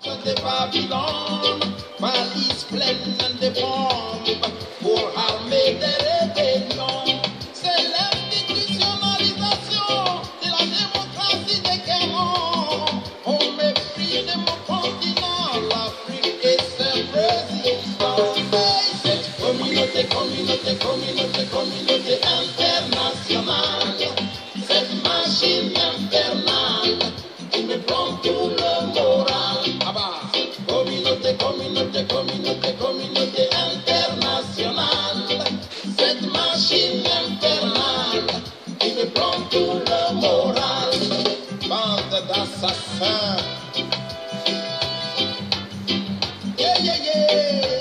De Babylone, malice pleine de bombes pour armer des rébellions. C'est l'institutionnalisation de la démocratie des guerrons. Au mépris de mon continent, l'Afrique et ses présidents. Cette communauté internationale, cette machine infernale qui me prend tout le moral. Communauté internationale, cette machine infernale qui me prend tout le moral. Bande d'assassins. Yeah, yeah, yeah.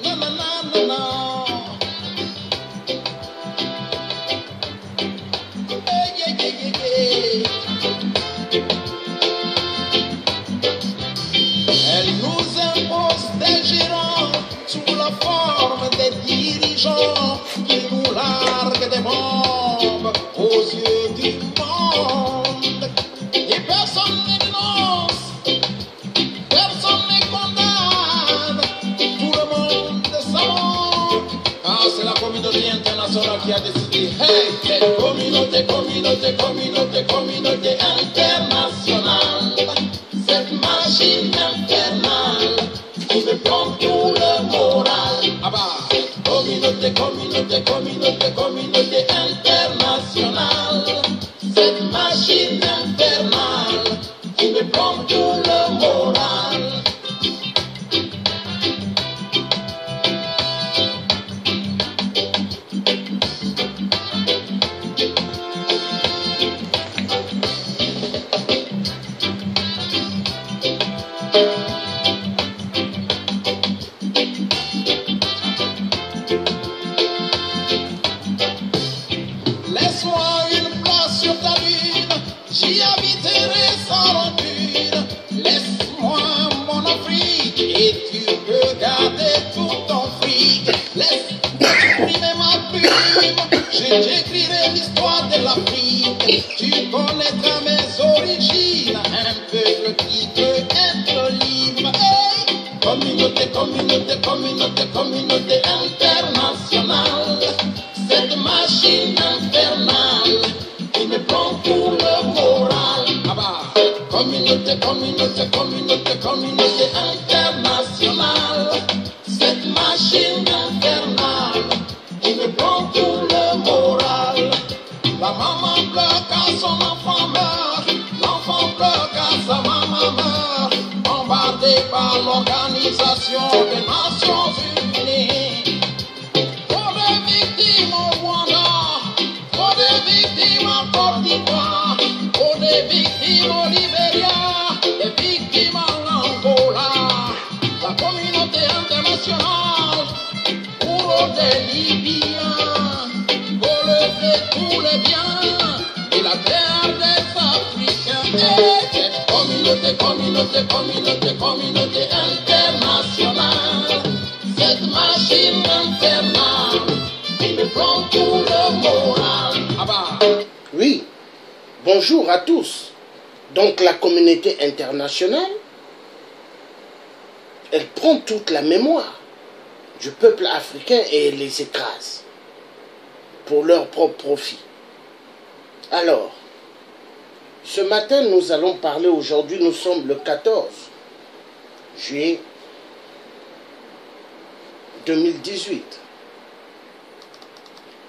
Non, non, non, non, non. Yeah, yeah, yeah, yeah, yeah. Elle nous impose des gérants sous la forme des dirigeants qui nous larguent des bombes aux yeux du monde. Et personne ne dénonce, personne ne condamne, tout le monde s'amende. Ah, c'est la communauté internationale qui a décidé. Hey, cette communauté internationale, cette machine infernale qui me prend tout le moral. Ah bah, communauté internationale, cette machine infernale qui me prend tout le moral. Laisse-moi une place sur ta lune, j'y habiterai sans rancune. Laisse-moi mon Afrique et tu peux garder tout ton fric. Laisse-moi exprimer ma plume, j'écrirai l'histoire de l'Afrique. Tu connaîtras mes origines, un peuple qui peut être libre. Hey! Communauté internationale, cette machine infernale qui me prend tout le moral. Ah bah, communauté internationale, cette machine infernale qui me prend tout le moral. La maman pleure car son enfant meurt, l'enfant pleure car sa maman meurt, bombardé par l'Organisation des Nations Unies. Pour des victimes au Rwanda, pour des victimes en Côte d'Ivoire, pour des victimes au Libéria, des victimes en Angola. La communauté internationale, pour des Libyens, pour lever tous les biens et la terre des Africains. Et cette communauté internationale, cette machine infernale qui me prend tout le moral. Ah bah. Oui, bonjour à tous. Donc la communauté internationale, elle prend toute la mémoire du peuple africain et elle les écrase pour leur propre profit. Alors, ce matin, nous allons parler, aujourd'hui, nous sommes le 14 juillet 2018.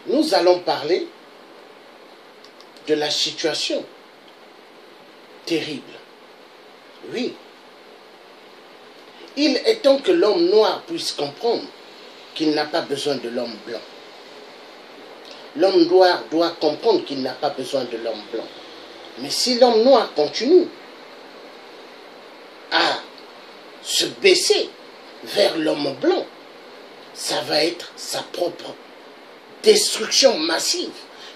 Nous allons parler de la situation terrible. Oui. Il est temps que l'homme noir puisse comprendre qu'il n'a pas besoin de l'homme blanc. L'homme noir doit comprendre qu'il n'a pas besoin de l'homme blanc. Mais si l'homme noir continue à se baisser vers l'homme blanc, ça va être sa propre destruction massive.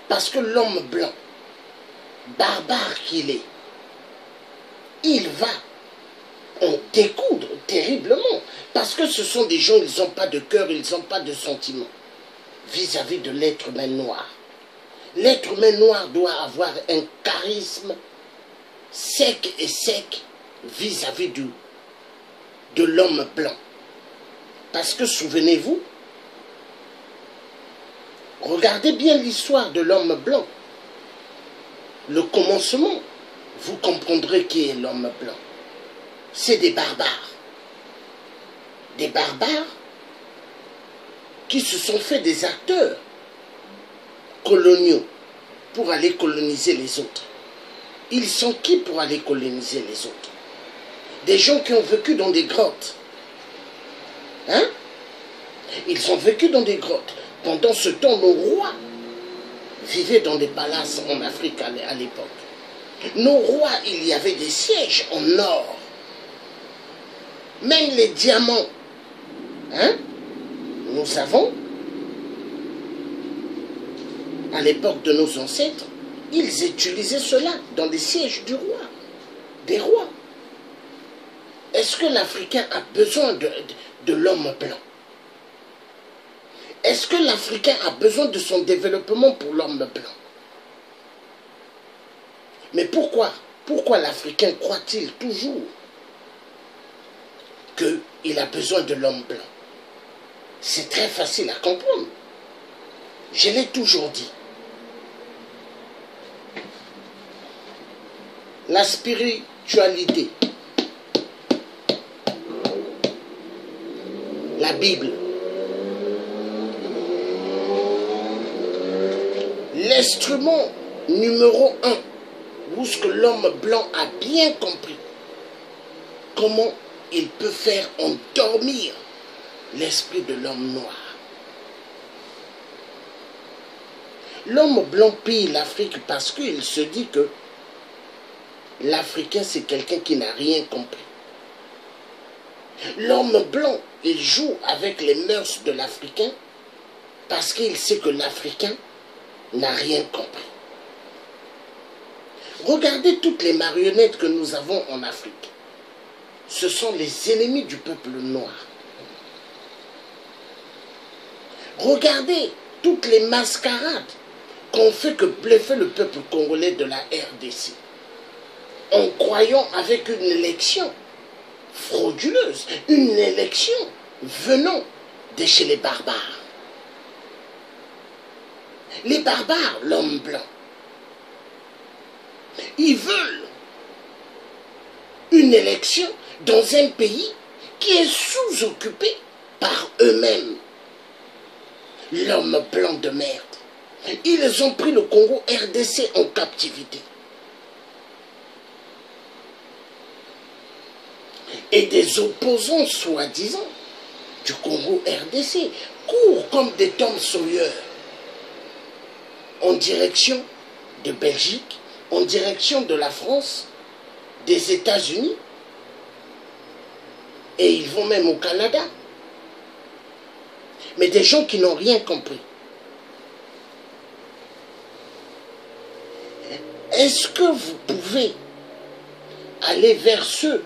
Parce que l'homme blanc, barbare qu'il est, il va en découdre terriblement. Parce que ce sont des gens, ils n'ont pas de cœur, ils n'ont pas de sentiment vis-à-vis de l'être humain noir. L'être humain noir doit avoir un charisme sec et sec vis-à-vis de l'homme blanc. Parce que souvenez-vous, regardez bien l'histoire de l'homme blanc. Le commencement, vous comprendrez qui est l'homme blanc. C'est des barbares. Des barbares qui se sont fait des acteurs coloniaux pour aller coloniser les autres. Ils sont qui pour aller coloniser les autres? Des gens qui ont vécu dans des grottes. Hein? Ils ont vécu dans des grottes. Pendant ce temps, nos rois vivaient dans des palaces en Afrique à l'époque. Nos rois, il y avait des sièges en or. Même les diamants. Hein? Nous avons, à l'époque de nos ancêtres, ils utilisaient cela dans les sièges du roi, des rois. Est-ce que l'Africain a besoin de l'homme blanc? Est-ce que l'Africain a besoin de son développement pour l'homme blanc? Mais pourquoi? Pourquoi l'Africain croit-il toujours qu'il a besoin de l'homme blanc? C'est très facile à comprendre. Je l'ai toujours dit. La spiritualité, la Bible, l'instrument numéro 1 où ce que l'homme blanc a bien compris comment il peut faire endormir l'esprit de l'homme noir. L'homme blanc pille l'Afrique parce qu'il se dit que l'Africain, c'est quelqu'un qui n'a rien compris. L'homme blanc, il joue avec les mœurs de l'Africain parce qu'il sait que l'Africain n'a rien compris. Regardez toutes les marionnettes que nous avons en Afrique. Ce sont les ennemis du peuple noir. Regardez toutes les mascarades qu'on fait que bluffer le peuple congolais de la RDC. En croyant avec une élection frauduleuse, une élection venant de chez les barbares. Les barbares, l'homme blanc, ils veulent une élection dans un pays qui est sous-occupé par eux-mêmes. L'homme blanc de merde. Ils ont pris le Congo RDC en captivité. Et des opposants soi-disant du Congo RDC courent comme des Tom Sawyer en direction de Belgique, en direction de la France, des États-Unis, et ils vont même au Canada. Mais des gens qui n'ont rien compris. Est-ce que vous pouvez aller vers ceux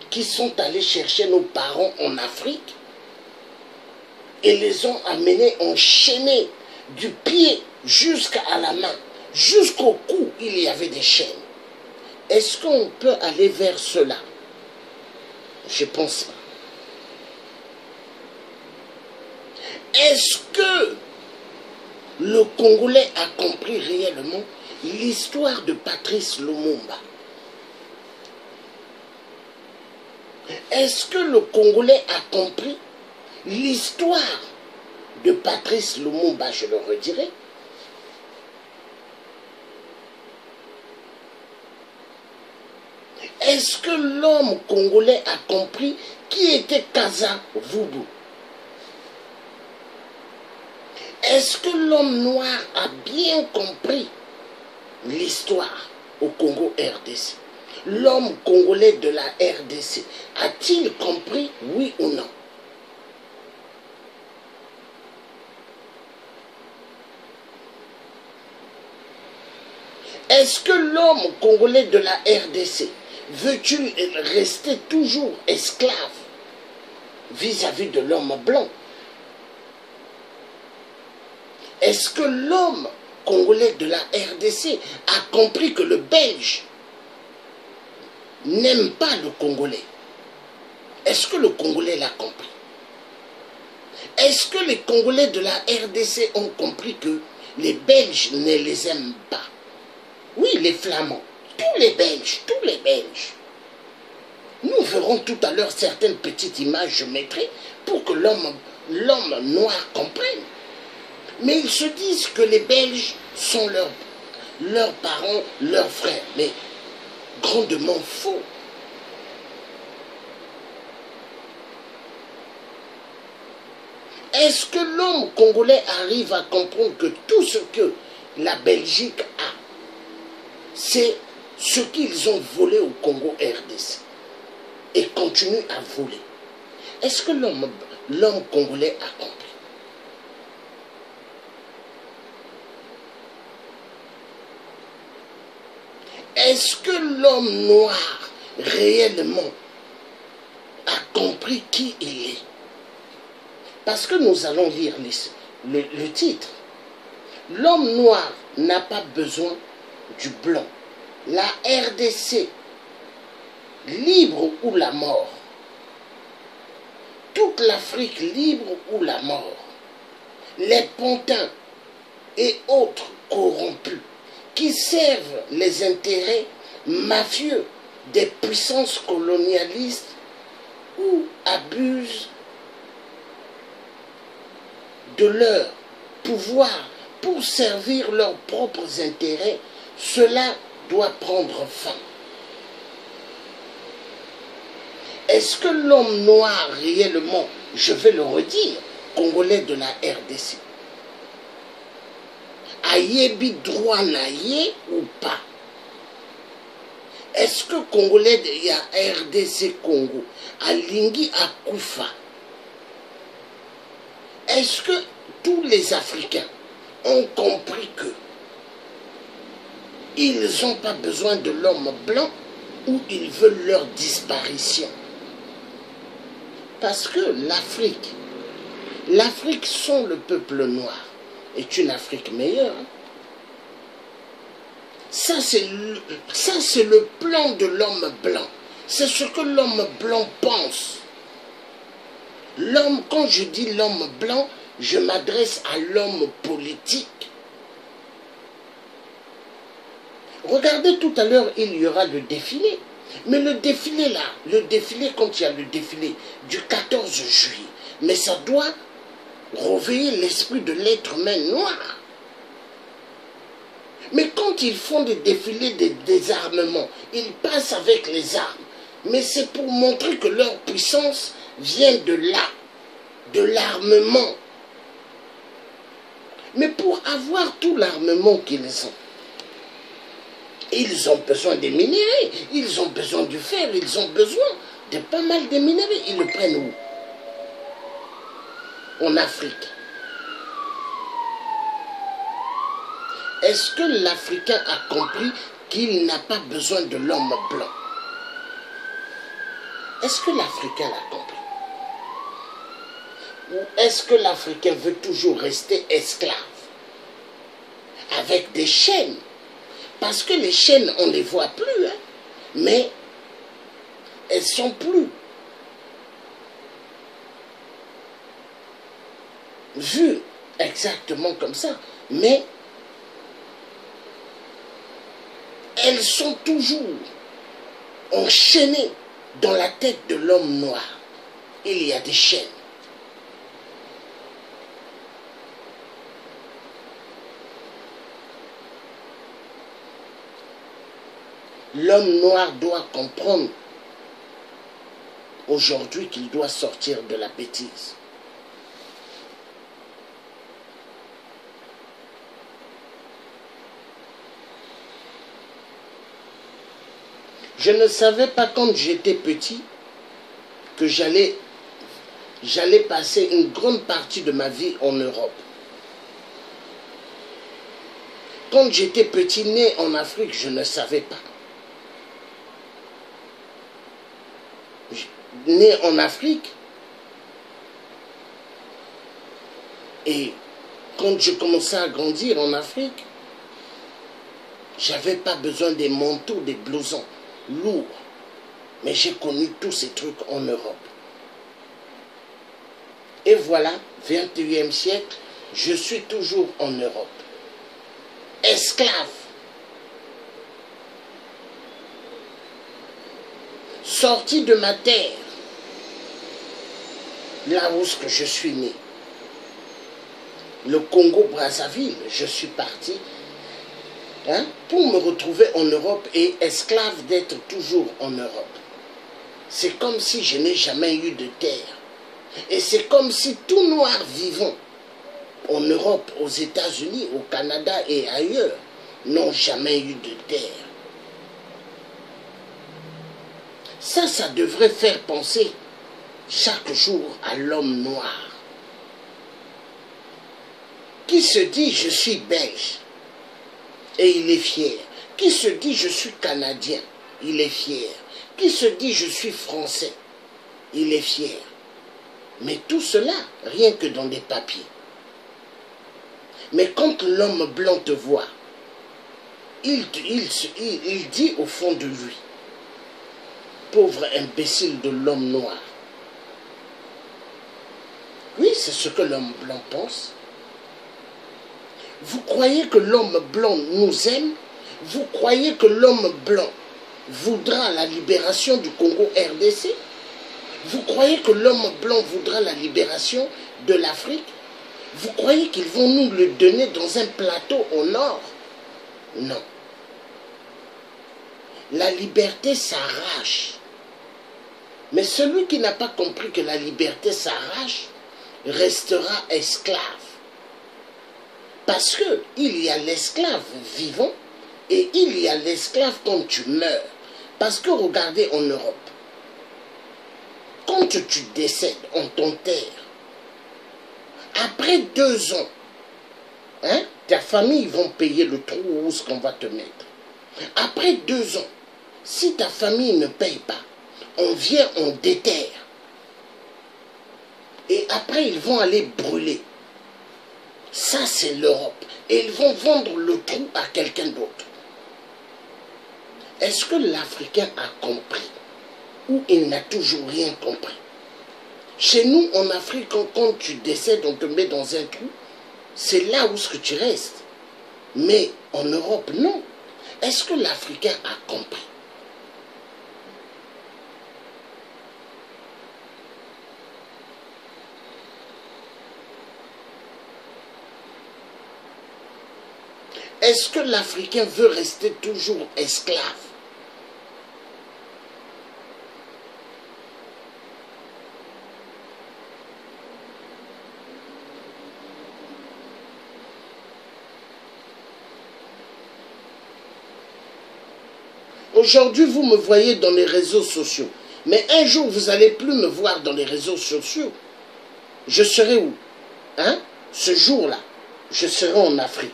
qui sont allés chercher nos parents en Afrique et les ont amenés enchaînés du pied jusqu'à la main, jusqu'au cou, il y avait des chaînes? Est-ce qu'on peut aller vers cela? Je pense pas. Est-ce que le Congolais a compris réellement l'histoire de Patrice Lumumba? Est-ce que le Congolais a compris l'histoire de Patrice Lumumba, je le redirai? Est-ce que l'homme congolais a compris qui était Kaza Vubu? Est-ce que l'homme noir a bien compris l'histoire au Congo RDC? L'homme congolais de la RDC a-t-il compris, oui ou non? Est-ce que l'homme congolais de la RDC veut-il rester toujours esclave vis-à-vis de l'homme blanc? Est-ce que l'homme congolais de la RDC a compris que le Belge n'aime pas le Congolais. Est-ce que le Congolais l'a compris? Est-ce que les Congolais de la RDC ont compris que les Belges ne les aiment pas? Oui, les Flamands, tous les Belges, tous les Belges. Nous verrons tout à l'heure certaines petites images, je mettrai, pour que l'homme noir comprenne. Mais ils se disent que les Belges sont leurs parents, leurs frères. Mais grandement faux. Est-ce que l'homme congolais arrive à comprendre que tout ce que la Belgique a, c'est ce qu'ils ont volé au Congo RDC et continuent à voler? Est-ce que l'homme congolais a compris? Est-ce que l'homme noir réellement a compris qui il est? Parce que nous allons lire le titre. L'homme noir n'a pas besoin du blanc. La RDC, libre ou la mort. Toute l'Afrique libre ou la mort. Les pantins et autres corrompus qui servent les intérêts mafieux des puissances colonialistes ou abusent de leur pouvoir pour servir leurs propres intérêts, cela doit prendre fin. Est-ce que l'homme noir réellement, je vais le redire, congolais de la RDC, a yebi droit naïe ou pas? Est-ce que congolais de la RDC Congo a lingi à Koufa? Est-ce que tous les Africains ont compris que ils n'ont pas besoin de l'homme blanc ou ils veulent leur disparition? Parce que l'Afrique sans le peuple noir est une Afrique meilleure. Ça c'est le plan de l'homme blanc. C'est ce que l'homme blanc pense. L'homme, quand je dis l'homme blanc, je m'adresse à l'homme politique. Regardez, tout à l'heure, il y aura le défilé. Mais le défilé là, quand il y a le défilé du 14 juillet, mais ça doit réveiller l'esprit de l'être humain noir. Mais quand ils font des défilés de désarmement, ils passent avec les armes. Mais c'est pour montrer que leur puissance vient de là, de l'armement. Mais pour avoir tout l'armement qu'ils ont, ils ont besoin des minéraux, ils ont besoin du fer, ils ont besoin de pas mal de minéraux. Ils le prennent où? En Afrique. Est-ce que l'Africain a compris qu'il n'a pas besoin de l'homme blanc? Est-ce que l'Africain l'a compris? Ou est-ce que l'Africain veut toujours rester esclave avec des chaînes? Parce que les chaînes, on ne les voit plus, hein, mais elles ne sont plus vues exactement comme ça. Mais elles sont toujours enchaînées dans la tête de l'homme noir. Il y a des chaînes. L'homme noir doit comprendre aujourd'hui qu'il doit sortir de la bêtise. Je ne savais pas quand j'étais petit que j'allais passer une grande partie de ma vie en Europe. Quand j'étais petit, né en Afrique, je ne savais pas. Né en Afrique, et quand je commençais à grandir en Afrique, j'avais pas besoin des manteaux, des blousons lourds. Mais j'ai connu tous ces trucs en Europe. Et voilà, 21e siècle, je suis toujours en Europe. Esclave. Sorti de ma terre, là où je suis né. Le Congo-Brazzaville, je suis parti pour me retrouver en Europe et esclave d'être toujours en Europe. C'est comme si je n'ai jamais eu de terre. Et c'est comme si tout noir vivant en Europe, aux États-Unis, au Canada et ailleurs n'ont jamais eu de terre. Ça devrait faire penser chaque jour à l'homme noir qui se dit je suis belge et il est fier, qui se dit je suis canadien, il est fier, qui se dit je suis français, il est fier. Mais tout cela, rien que dans des papiers. Mais quand l'homme blanc te voit, il dit au fond de lui, pauvre imbécile de l'homme noir. Oui, c'est ce que l'homme blanc pense. Vous croyez que l'homme blanc nous aime? Vous croyez que l'homme blanc voudra la libération du Congo RDC? Vous croyez que l'homme blanc voudra la libération de l'Afrique? Vous croyez qu'ils vont nous le donner dans un plateau au nord? Non. La liberté s'arrache. Mais celui qui n'a pas compris que la liberté s'arrache restera esclave. Parce qu'il y a l'esclave vivant et il y a l'esclave quand tu meurs. Parce que regardez en Europe, quand tu décèdes, on t'enterre. Après 2 ans, ta famille va payer le trou où ce qu'on va te mettre. Après 2 ans, si ta famille ne paye pas, on vient, on déterre. Et après, ils vont aller brûler. Ça, c'est l'Europe. Et ils vont vendre le trou à quelqu'un d'autre. Est-ce que l'Africain a compris? Ou il n'a toujours rien compris? Chez nous, en Afrique, quand tu décèdes, on te met dans un trou. C'est là où tu restes. Mais en Europe, non. Est-ce que l'Africain a compris? Est-ce que l'Africain veut rester toujours esclave? Aujourd'hui, vous me voyez dans les réseaux sociaux. Mais un jour, vous n'allez plus me voir dans les réseaux sociaux. Je serai où? Ce jour-là, je serai en Afrique.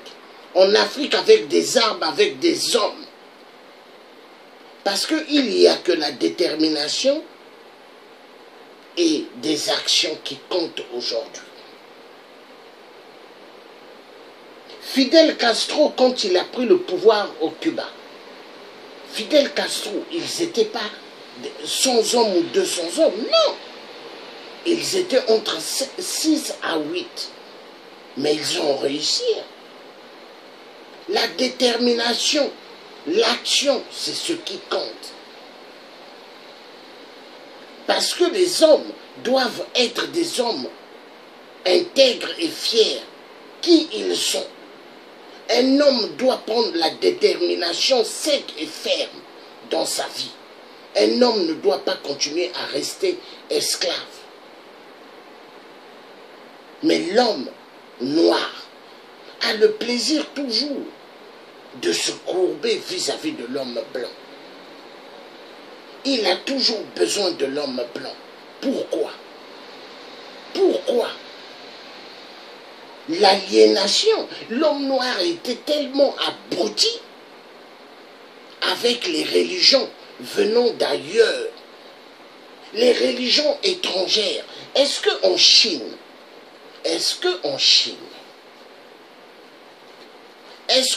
En Afrique avec des armes, avec des hommes. Parce qu'il n'y a que la détermination et des actions qui comptent aujourd'hui. Fidel Castro, quand il a pris le pouvoir au Cuba, Fidel Castro, ils n'étaient pas 100 hommes ou 200 hommes, non. Ils étaient entre 6 à 8. Mais ils ont réussi. La détermination, l'action, c'est ce qui compte. Parce que les hommes doivent être des hommes intègres et fiers. Qui ils sont? Un homme doit prendre la détermination sec et ferme dans sa vie. Un homme ne doit pas continuer à rester esclave. Mais l'homme noir a le plaisir toujours de se courber vis-à-vis de l'homme blanc. Il a toujours besoin de l'homme blanc. Pourquoi? Pourquoi? L'aliénation. L'homme noir était tellement abruti avec les religions venant d'ailleurs. Les religions étrangères. Est-ce qu'en Chine, est-ce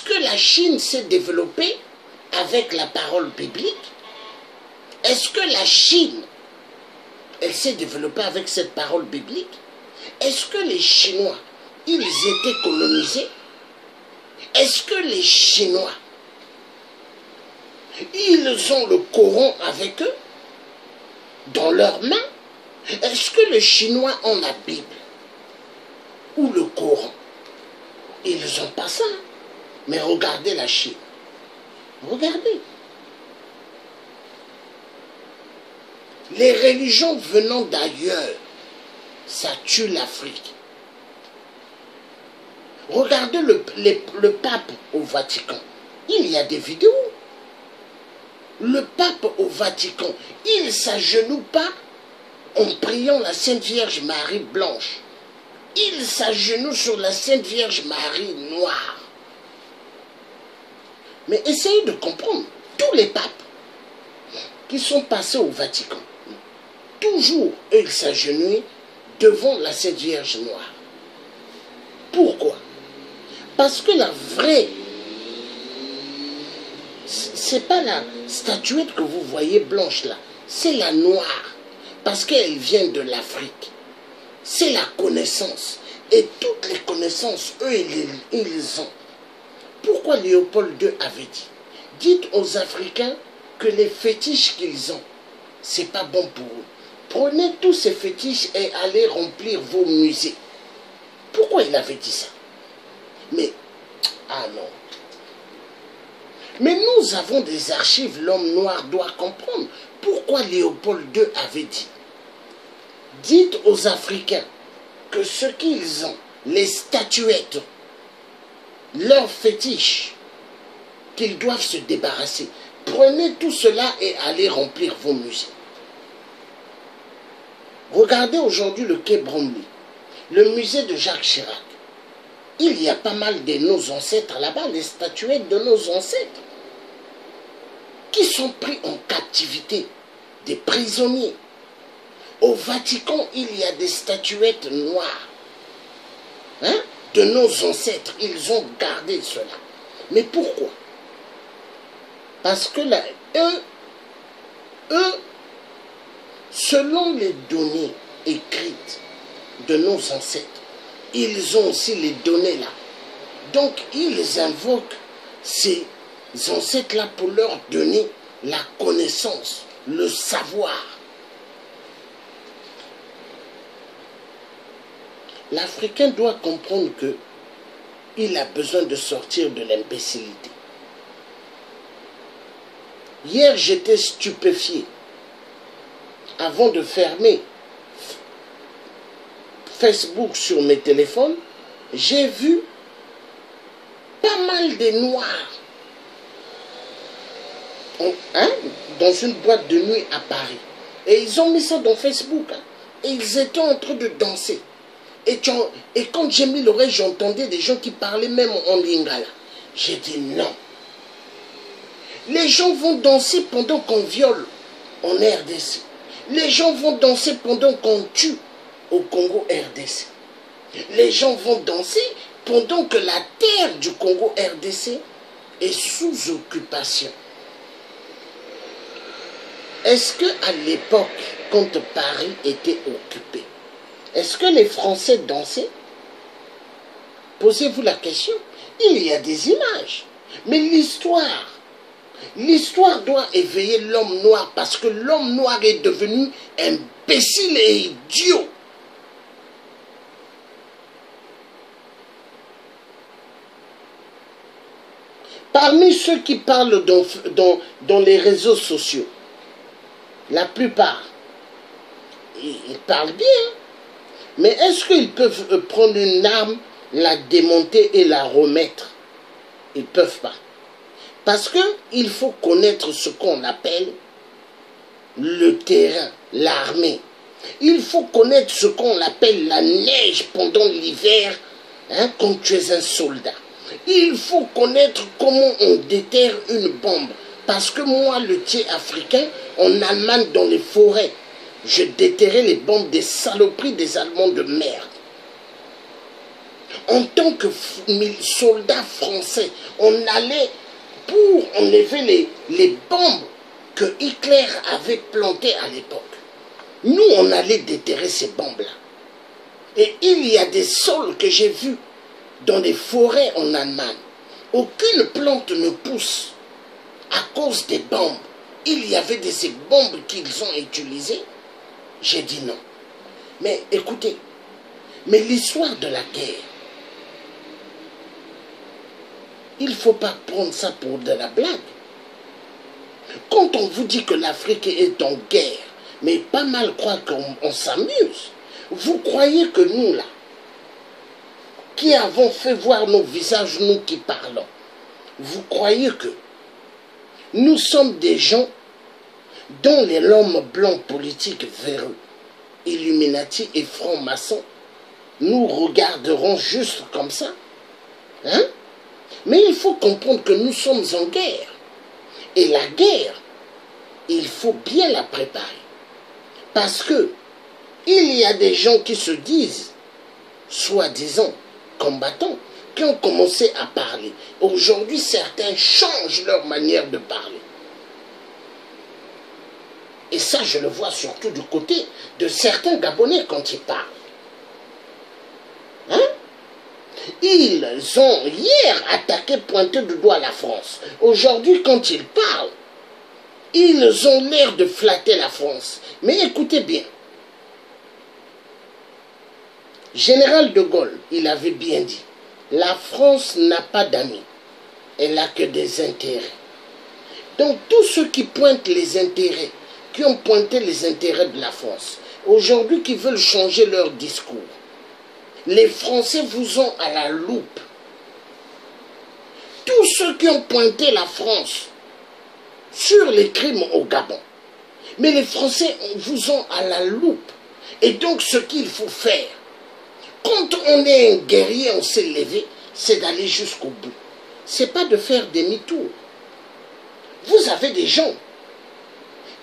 que la Chine s'est développée avec la parole biblique? Est-ce que la Chine, elle s'est développée avec cette parole biblique? Est-ce que les Chinois, ils étaient colonisés? Est-ce que les Chinois, ils ont le Coran avec eux, dans leurs mains? Est-ce que les Chinois ont la Bible ou le Coran? Ils n'ont pas ça. Mais regardez la Chine. Regardez. Les religions venant d'ailleurs, ça tue l'Afrique. Regardez le pape au Vatican. Il y a des vidéos. Le pape au Vatican, il ne s'agenouille pas en priant la Sainte Vierge Marie blanche. Il s'agenouille sur la Sainte Vierge Marie noire. Mais essayez de comprendre, tous les papes qui sont passés au Vatican, toujours, eux, ils s'agenouillent devant la Sainte Vierge noire. Pourquoi? Parce que la vraie, c'est pas la statuette que vous voyez blanche là, c'est la noire, parce qu'elle vient de l'Afrique. C'est la connaissance. Et toutes les connaissances, eux, ils ont. Pourquoi Léopold II avait dit? Dites aux Africains que les fétiches qu'ils ont, c'est pas bon pour eux. Prenez tous ces fétiches et allez remplir vos musées. Pourquoi il avait dit ça? Mais, ah non. Mais nous avons des archives, l'homme noir doit comprendre. Pourquoi Léopold II avait dit? Dites aux Africains que ce qu'ils ont, les statuettes, leurs fétiches, qu'ils doivent se débarrasser. Prenez tout cela et allez remplir vos musées. Regardez aujourd'hui le quai Bromley, le musée de Jacques Chirac. Il y a pas mal de nos ancêtres là-bas, les statuettes de nos ancêtres, qui sont pris en captivité, des prisonniers. Au Vatican, il y a des statuettes noires, hein, de nos ancêtres. Ils ont gardé cela. Mais pourquoi? Parce que là, eux, selon les données écrites de nos ancêtres, ils ont aussi les données là. Donc, ils invoquent ces ancêtres-là pour leur donner la connaissance, le savoir. L'Africain doit comprendre qu'il a besoin de sortir de l'imbécilité. Hier, j'étais stupéfié. Avant de fermer Facebook sur mes téléphones, j'ai vu pas mal de Noirs dans une boîte de nuit à Paris. Et ils ont mis ça dans Facebook. Et ils étaient en train de danser. Et quand j'ai mis l'oreille, j'entendais des gens qui parlaient même en lingala. J'ai dit non. Les gens vont danser pendant qu'on viole en RDC. Les gens vont danser pendant qu'on tue au Congo RDC. Les gens vont danser pendant que la terre du Congo RDC est sous occupation. Est-ce qu'à l'époque, quand Paris était occupé, est-ce que les Français dansaient? Posez-vous la question. Il y a des images. Mais l'histoire doit éveiller l'homme noir parce que l'homme noir est devenu imbécile et idiot. Parmi ceux qui parlent dans les réseaux sociaux, la plupart, ils parlent bien. Mais est-ce qu'ils peuvent prendre une arme, la démonter et la remettre? Ils ne peuvent pas. Parce qu'il faut connaître ce qu'on appelle le terrain, l'armée. Il faut connaître ce qu'on appelle la neige pendant l'hiver, hein, quand tu es un soldat. Il faut connaître comment on déterre une bombe. Parce que moi, le thier africain, en Allemagne, dans les forêts, je déterrais les bombes des saloperies des Allemands de merde. En tant que soldats français, on allait pour enlever les bombes que Hitler avait planté à l'époque. Nous, on allait déterrer ces bombes-là. Et il y a des sols que j'ai vus dans des forêts en Allemagne. Aucune plante ne pousse à cause des bombes. Il y avait de ces bombes qu'ils ont utilisées. J'ai dit non. Mais écoutez, mais l'histoire de la guerre, il ne faut pas prendre ça pour de la blague. Quand on vous dit que l'Afrique est en guerre, mais pas mal croire qu'on s'amuse, vous croyez que nous là, qui avons fait voir nos visages, nous qui parlons, vous croyez que nous sommes des gens dont les hommes blancs politiques véreux, Illuminati et francs-maçons, nous regarderont juste comme ça, hein? Mais il faut comprendre que nous sommes en guerre. Et la guerre, il faut bien la préparer. Parce que il y a des gens qui se disent, soi-disant, combattants, qui ont commencé à parler. Aujourd'hui, certains changent leur manière de parler. Et ça, je le vois surtout du côté de certains Gabonais quand ils parlent. Hein? Ils ont hier attaqué, pointé du doigt la France. Aujourd'hui, quand ils parlent, ils ont l'air de flatter la France. Mais écoutez bien. Général de Gaulle, il avait bien dit, la France n'a pas d'amis, elle n'a que des intérêts. Donc tous ceux qui pointent les intérêts, qui ont pointé les intérêts de la France, aujourd'hui qui veulent changer leur discours, les Français vous ont à la loupe. Tous ceux qui ont pointé la France sur les crimes au Gabon, mais les Français vous ont à la loupe. Et donc ce qu'il faut faire, quand on est un guerrier, on s'est levé, c'est d'aller jusqu'au bout. Ce n'est pas de faire demi-tour. Vous avez des gens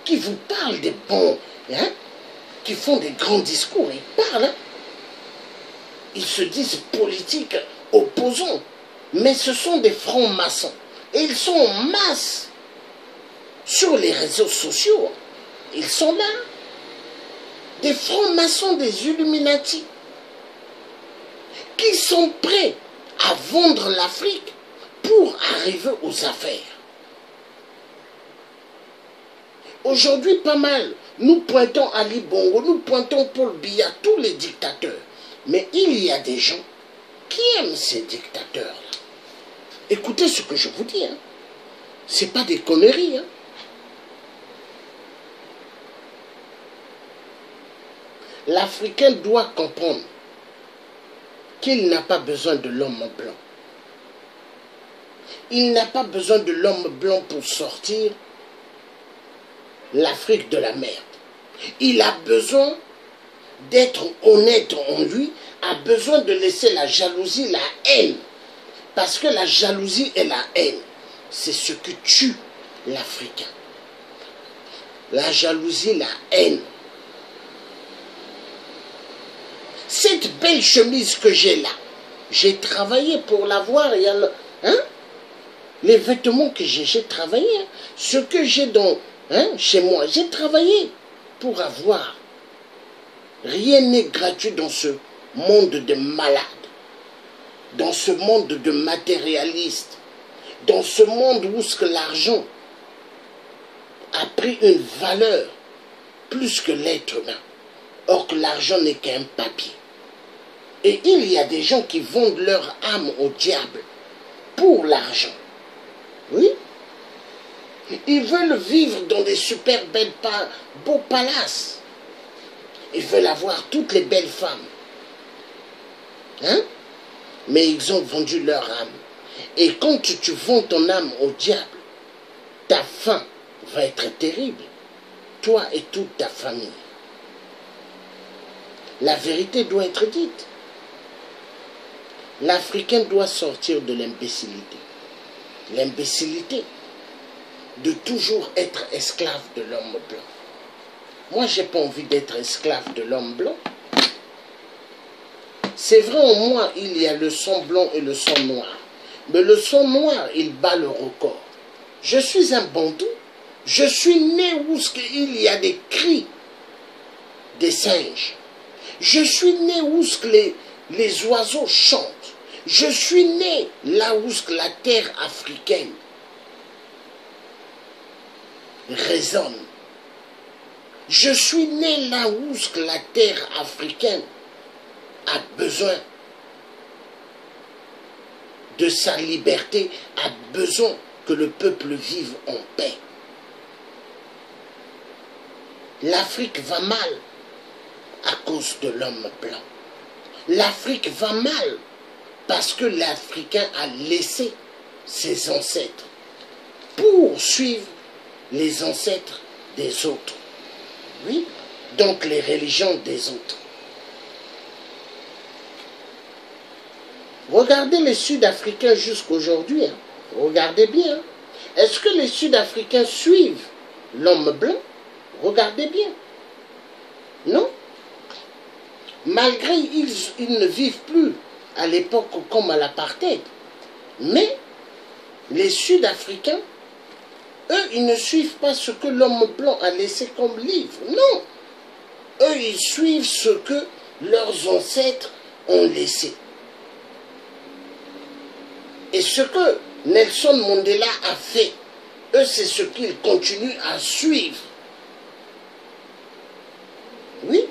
qui vous parlent des bons, hein, qui font des grands discours, ils parlent, hein. Ils se disent politiques opposants, mais ce sont des francs-maçons. Et ils sont en masse sur les réseaux sociaux. Ils sont là. Des francs-maçons, des Illuminati, qui sont prêts à vendre l'Afrique pour arriver aux affaires. Aujourd'hui, pas mal, nous pointons Ali Bongo, nous pointons Paul Biya, tous les dictateurs. Mais il y a des gens qui aiment ces dictateurs-là. Écoutez ce que je vous dis, hein. Ce n'est pas des conneries, hein. L'Africain doit comprendre qu'il n'a pas besoin de l'homme blanc. Il n'a pas besoin de l'homme blanc pour sortir l'Afrique de la merde. Il a besoin d'être honnête en lui, a besoin de laisser la jalousie, la haine. Parce que la jalousie et la haine, c'est ce qui tue l'Africain. La jalousie, la haine. Cette belle chemise que j'ai là, j'ai travaillé pour l'avoir. Il y a hein? Les vêtements que j'ai travaillé. Hein? Ce que j'ai dans, hein, chez moi, j'ai travaillé pour avoir. Rien n'est gratuit dans ce monde de malades, dans ce monde de matérialistes, dans ce monde où l'argent a pris une valeur plus que l'être humain. Or que l'argent n'est qu'un papier. Et il y a des gens qui vendent leur âme au diable pour l'argent. Oui. Ils veulent vivre dans des super belles, beaux palaces. Ils veulent avoir toutes les belles femmes. Hein? Mais ils ont vendu leur âme. Et quand tu vends ton âme au diable, ta fin va être terrible. Toi et toute ta famille. La vérité doit être dite. L'Africain doit sortir de l'imbécilité. L'imbécilité de toujours être esclave de l'homme blanc. Moi, je n'ai pas envie d'être esclave de l'homme blanc. C'est vrai, en moi, il y a le sang blanc et le sang noir. Mais le sang noir, il bat le record. Je suis un bantou. Je suis né où il y a des cris des singes. Je suis né où les oiseaux chantent. Je suis né là où la terre africaine résonne. Je suis né là où la terre africaine a besoin de sa liberté, a besoin que le peuple vive en paix. L'Afrique va mal à cause de l'homme blanc. L'Afrique va mal parce que l'Africain a laissé ses ancêtres pour suivre les ancêtres des autres. Oui, donc les religions des autres. Regardez les Sud-Africains jusqu'aujourd'hui. Hein. Regardez bien. Est-ce que les Sud-Africains suivent l'homme blanc? Regardez bien. Non. Malgré ils ne vivent plus à l'époque comme à l'apartheid. Mais les Sud-Africains, eux, ils ne suivent pas ce que l'homme blanc a laissé comme livre. Non. Eux, ils suivent ce que leurs ancêtres ont laissé. Et ce que Nelson Mandela a fait, eux, c'est ce qu'ils continuent à suivre. Oui,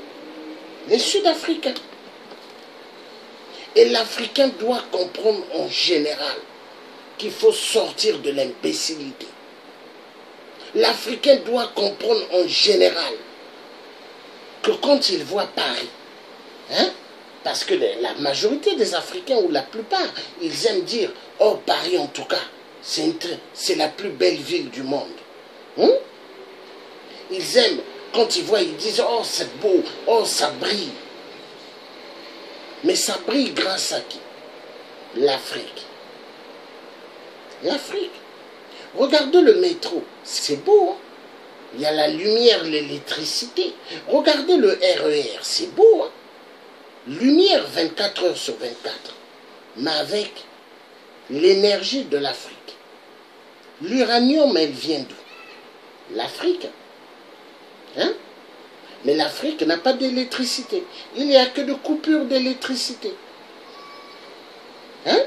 les Sud-Africains. Et l'Africain doit comprendre en général qu'il faut sortir de l'imbécilité. L'Africain doit comprendre en général que quand il voit Paris, hein, parce que la majorité des Africains, ou la plupart, ils aiment dire « Oh, Paris en tout cas, c'est la plus belle ville du monde. Hein? » Ils aiment, quand ils voient, ils disent « Oh, c'est beau, oh, ça brille. » Mais ça brille grâce à qui? L'Afrique. L'Afrique. Regardez le métro, c'est beau, hein? Il y a la lumière, l'électricité. Regardez le RER, c'est beau, hein? Lumière 24 heures sur 24, mais avec l'énergie de l'Afrique. L'uranium, elle vient d'où? L'Afrique. Hein? Mais l'Afrique n'a pas d'électricité. Il n'y a que de coupures d'électricité. Hein?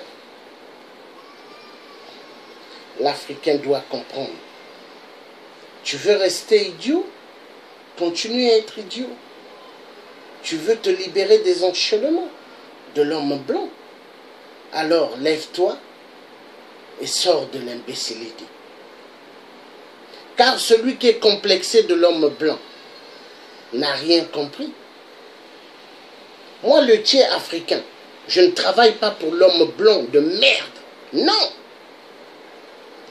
L'Africain doit comprendre. Tu veux rester idiot? Continue à être idiot. Tu veux te libérer des enchaînements de l'homme blanc? Alors lève-toi et sors de l'imbécilité. Car celui qui est complexé de l'homme blanc n'a rien compris. Moi, le tiers africain, je ne travaille pas pour l'homme blanc de merde. Non.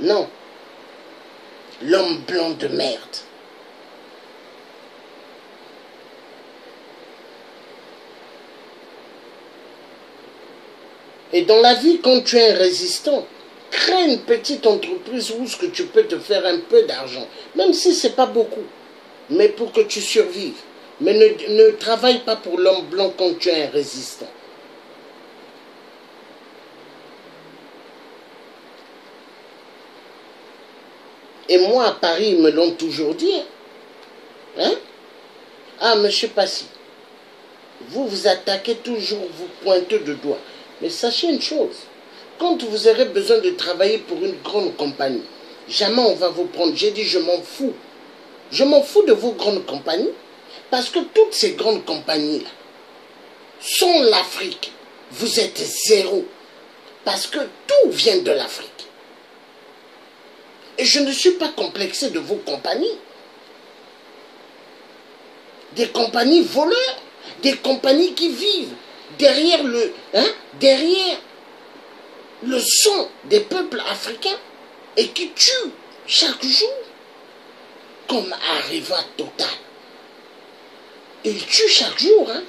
Non. L'homme blanc de merde. Et dans la vie, quand tu es un résistant, crée une petite entreprise où ce que tu peux te faire un peu d'argent. Même si ce n'est pas beaucoup. Mais pour que tu survives. Mais ne travaille pas pour l'homme blanc quand tu es un résistant. Et moi, à Paris, ils me l'ont toujours dit. Hein? Ah, monsieur Passy, vous attaquez toujours, vous pointez de doigt. Mais sachez une chose, quand vous aurez besoin de travailler pour une grande compagnie, jamais on va vous prendre. J'ai dit, je m'en fous. Je m'en fous de vos grandes compagnies, parce que toutes ces grandes compagnies-là sont l'Afrique. Vous êtes zéro, parce que tout vient de l'Afrique. Et je ne suis pas complexé de vos compagnies. Des compagnies voleurs, des compagnies qui vivent derrière derrière le sang des peuples africains et qui tuent chaque jour, comme Arriva Total. Ils tuent chaque jour, hein.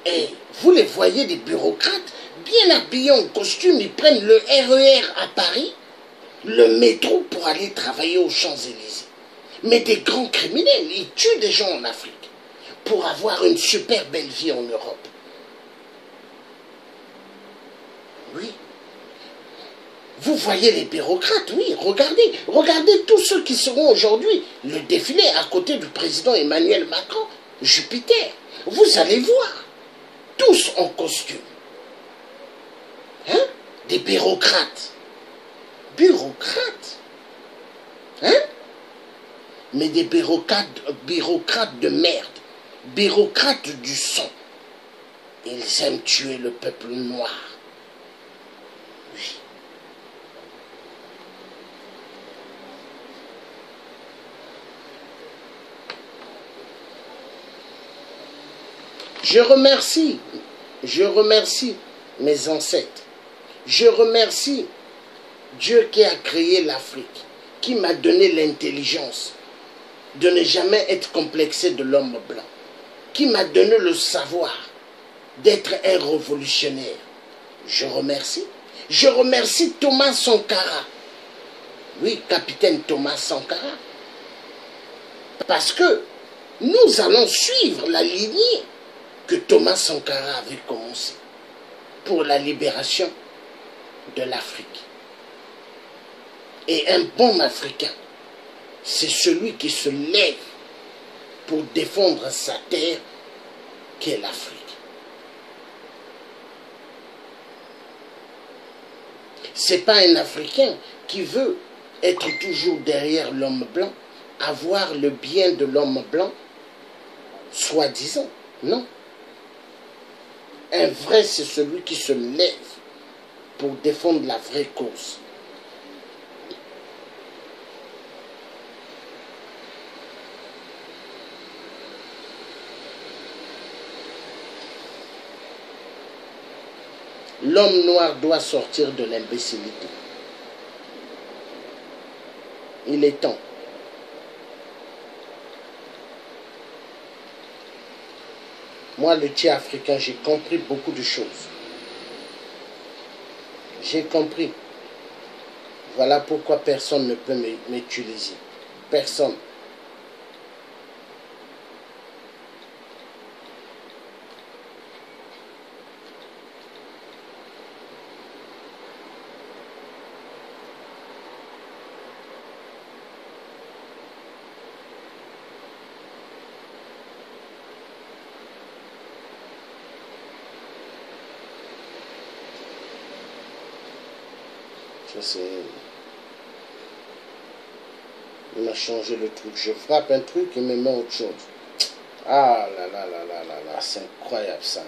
Et vous les voyez, des bureaucrates, bien habillés en costume, ils prennent le RER à Paris, le métro pour aller travailler aux Champs-Élysées. Mais des grands criminels, ils tuent des gens en Afrique pour avoir une super belle vie en Europe. Oui. Vous voyez les bureaucrates, oui, regardez tous ceux qui seront aujourd'hui le défilé à côté du président Emmanuel Macron, Jupiter. Vous allez voir, tous en costume. Hein? Des bureaucrates. Bureaucrates. Hein? Mais des bureaucrates de merde. Bureaucrates du sang. Ils aiment tuer le peuple noir. Oui. Je remercie mes ancêtres. Je remercie Dieu qui a créé l'Afrique, qui m'a donné l'intelligence de ne jamais être complexé de l'homme blanc, qui m'a donné le savoir d'être un révolutionnaire. Je remercie. Je remercie Thomas Sankara. Oui, capitaine Thomas Sankara. Parce que nous allons suivre la lignée que Thomas Sankara avait commencé pour la libération de l'Afrique. Et un bon Africain, c'est celui qui se lève pour défendre sa terre, qui est l'Afrique. Ce n'est pas un Africain qui veut être toujours derrière l'homme blanc, avoir le bien de l'homme blanc, soi-disant. Non. Un vrai, c'est celui qui se lève pour défendre la vraie cause. L'homme noir doit sortir de l'imbécilité. Il est temps. Moi, le Tchè africain, j'ai compris beaucoup de choses. J'ai compris. Voilà pourquoi personne ne peut m'utiliser. Personne. Il m'a changé le truc. Je frappe un truc, il me met autre chose. Ah là là là là là là, c'est incroyable ça.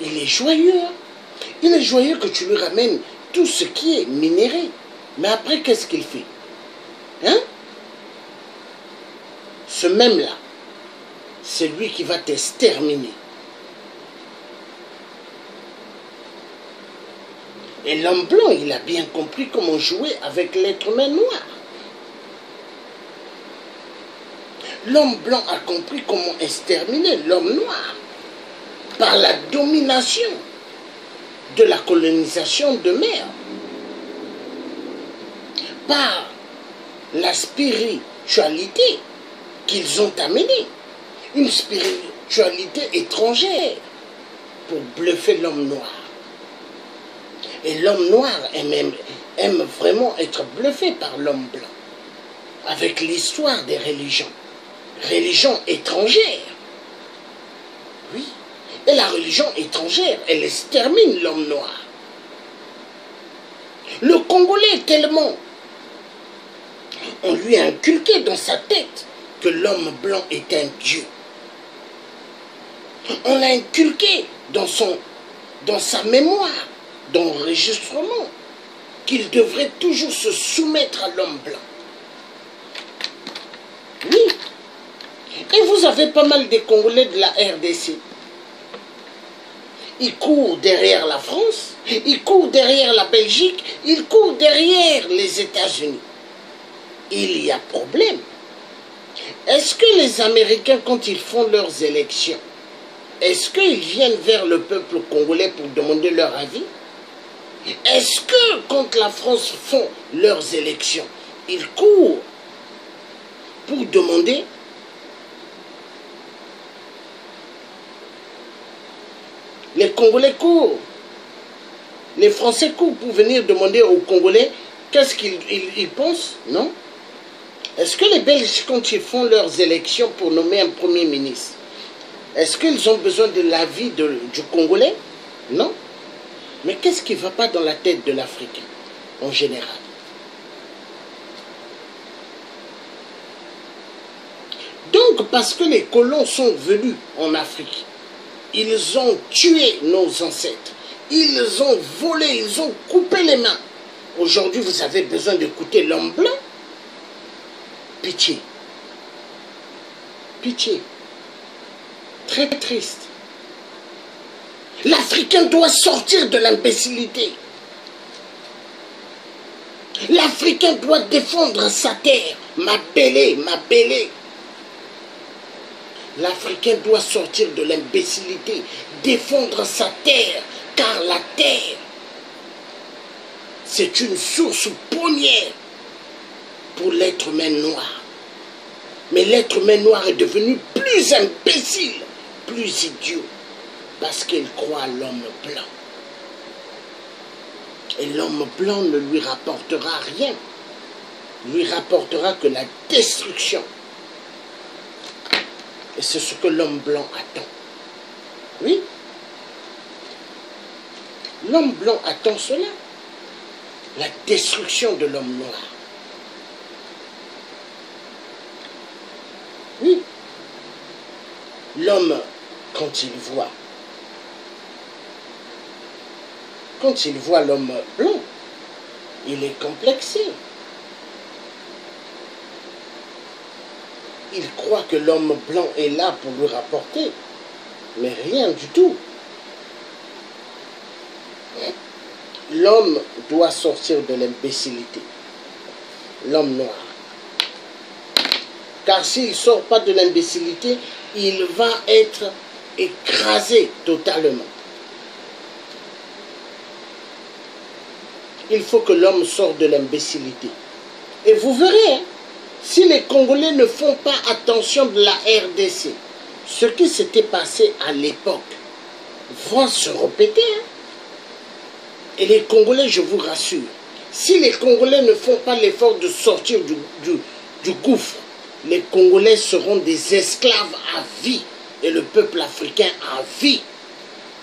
Il est joyeux. Hein? Il est joyeux que tu lui ramènes tout ce qui est minéré. Mais après, qu'est-ce qu'il fait? Hein? Ce même-là, c'est lui qui va t'exterminer. Et l'homme blanc, il a bien compris comment jouer avec l'être humain noir. L'homme blanc a compris comment exterminer l'homme noir par la domination de la colonisation de mer, par la spiritualité qu'ils ont amenée, une spiritualité étrangère pour bluffer l'homme noir. Et l'homme noir aime vraiment être bluffé par l'homme blanc, avec l'histoire des religions étrangères. Oui, et la religion étrangère, elle extermine l'homme noir. Le Congolais est tellement... On lui a inculqué dans sa tête que l'homme blanc est un dieu. On l'a inculqué dans sa mémoire d'enregistrement qu'il devrait toujours se soumettre à l'homme blanc. Oui. Et vous avez pas mal de Congolais de la RDC. Ils courent derrière la France, ils courent derrière la Belgique, ils courent derrière les États-Unis. Il y a problème. Est-ce que les Américains, quand ils font leurs élections, est-ce qu'ils viennent vers le peuple congolais pour demander leur avis? Est-ce que quand la France font leurs élections, ils courent pour demander les Congolais courent. Les Français courent pour venir demander aux Congolais qu'est-ce qu'ils pensent, non? Est-ce que les Belges, quand ils font leurs élections pour nommer un Premier ministre, est-ce qu'ils ont besoin de l'avis du Congolais? Non. Mais qu'est-ce qui ne va pas dans la tête de l'Africain, en général? Donc, parce que les colons sont venus en Afrique, ils ont tué nos ancêtres, ils ont volé, ils ont coupé les mains. Aujourd'hui, vous avez besoin d'écouter l'homme blanc? Pitié. Pitié. Très triste. L'Africain doit sortir de l'imbécilité. L'Africain doit défendre sa terre. M'appeler. L'Africain doit sortir de l'imbécilité, défendre sa terre, car la terre, c'est une source première pour l'être humain noir. Mais l'être humain noir est devenu plus imbécile, plus idiot, parce qu'il croit à l'homme blanc. Et l'homme blanc ne lui rapportera rien. Il lui rapportera que la destruction. Et c'est ce que l'homme blanc attend. Oui. L'homme blanc attend cela. La destruction de l'homme noir. Oui. L'homme, quand il voit l'homme blanc, il est complexé. Il croit que l'homme blanc est là pour lui rapporter, mais rien du tout. L'homme doit sortir de l'imbécilité. L'homme noir. Car s'il ne sort pas de l'imbécilité, il va être écrasé totalement. Il faut que l'homme sorte de l'imbécilité. Et vous verrez, hein, si les Congolais ne font pas attention de la RDC, ce qui s'était passé à l'époque va se répéter. Hein. Et les Congolais, je vous rassure, si les Congolais ne font pas l'effort de sortir du gouffre, les Congolais seront des esclaves à vie et le peuple africain à vie.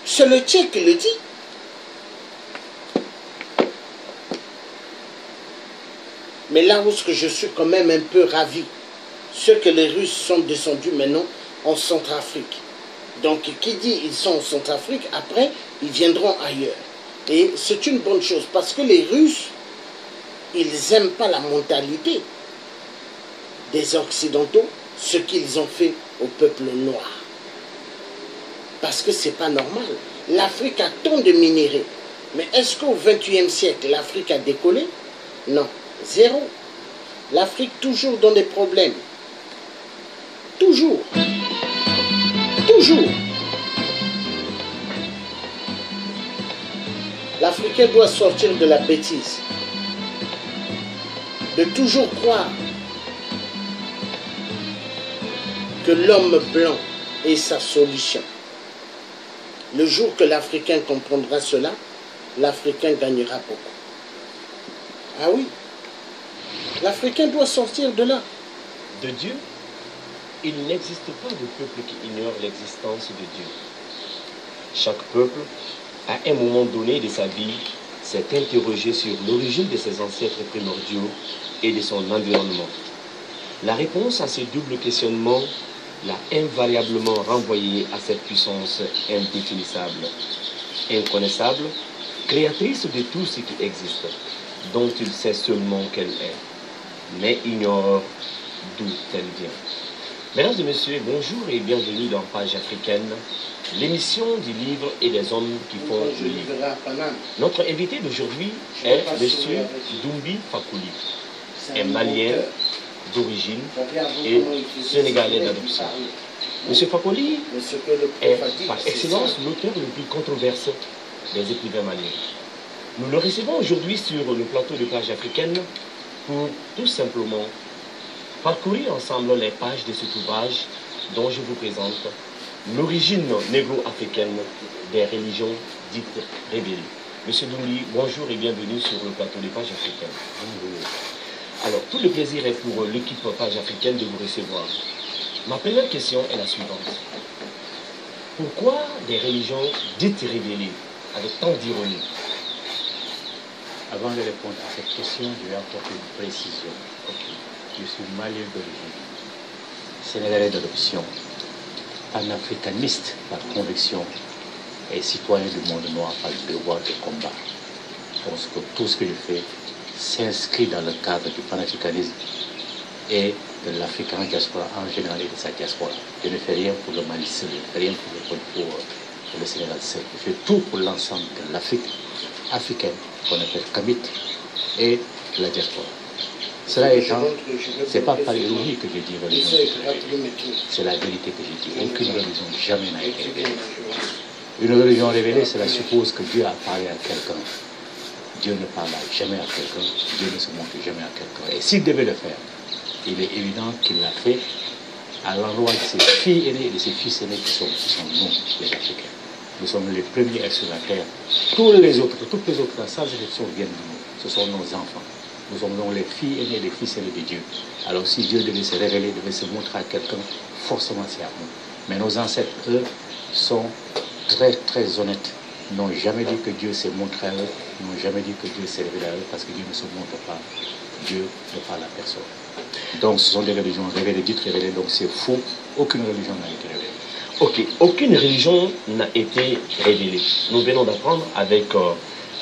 C'est le Tchèque qui le dit. Mais là où je suis quand même un peu ravi, c'est que les Russes sont descendus maintenant en Centrafrique. Donc qui dit ils sont en Centrafrique, après ils viendront ailleurs. Et c'est une bonne chose parce que les Russes, ils n'aiment pas la mentalité des Occidentaux, ce qu'ils ont fait au peuple noir. Parce que ce n'est pas normal. L'Afrique a tant de minéraux. Mais est-ce qu'au XXIe siècle, l'Afrique a décollé? Non. Zéro. L'Afrique toujours dans des problèmes. Toujours. Toujours. L'Africain doit sortir de la bêtise. De toujours croire que l'homme blanc est sa solution. Le jour que l'Africain comprendra cela, l'Africain gagnera beaucoup. Ah oui. L'Africain doit sortir de là. De Dieu, il n'existe pas de peuple qui ignore l'existence de Dieu. Chaque peuple, à un moment donné de sa vie, s'est interrogé sur l'origine de ses ancêtres primordiaux et de son environnement. La réponse à ce double questionnement l'a invariablement renvoyé à cette puissance indéfinissable, inconnaissable, créatrice de tout ce qui existe, dont il sait seulement qu'elle est, mais ignore d'où elle vient. Mesdames et messieurs, bonjour et bienvenue dans Page africaine, l'émission du livre et des hommes qui font le livre. Notre invité d'aujourd'hui est M. Doumbi Fakoly, un Malien d'origine et Sénégalais d'adoption. M. Fakoly est par excellence l'auteur le plus controversé des écrivains maliens. Nous le recevons aujourd'hui sur le plateau de Page africaine pour tout simplement parcourir ensemble les pages de cet ouvrage dont je vous présente l'origine négro-africaine des religions dites révélées. Monsieur Doumli, bonjour et bienvenue sur le plateau des pages africaines. Alors, tout le plaisir est pour l'équipe Page Africaine de vous recevoir. Ma première question est la suivante. Pourquoi des religions dites révélées, avec tant d'ironie? Avant de répondre à cette question, je vais apporter une précision. Je suis malien d'origine, sénégalais d'adoption, panafricaniste par conviction et citoyen du monde noir par devoir de combat. Je pense que tout ce que je fais s'inscrit dans le cadre du panafricanisme et de l'Africain diaspora en général et de sa diaspora. Je ne fais rien pour le Mali seul, je ne fais rien pour le Sénégal seul. Je fais tout pour l'ensemble de l'Afrique africaine, qu'on appelle Kamit, et la diaspora. Cela étant, ce n'est pas par ironie que je dis religion, c'est la vérité que je dis. Aucune religion jamais n'a été révélée. Une religion révélée, cela suppose que Dieu a parlé à quelqu'un. Dieu ne parle jamais à quelqu'un, Dieu ne se montre jamais à quelqu'un. Et s'il devait le faire, il est évident qu'il l'a fait à l'endroit de ses filles aînées et de ses fils aînés qui sont nous, les Africains. Nous sommes les premiers sur la terre. Toutes les autres, sans exception, viennent de nous. Ce sont nos enfants. Nous sommes donc les filles aînées et les fils aînés de Dieu. Alors si Dieu devait se révéler, devait se montrer à quelqu'un, forcément c'est à nous. Mais nos ancêtres, eux, sont très très honnêtes. N'ont jamais dit que Dieu s'est montré à eux, n'ont jamais dit que Dieu s'est révélé à eux, parce que Dieu ne se montre pas. Dieu ne parle à personne. Donc ce sont des religions révélées, dites révélées, donc c'est faux. Aucune religion n'a été révélée. Ok, aucune religion n'a été révélée. Nous venons d'apprendre avec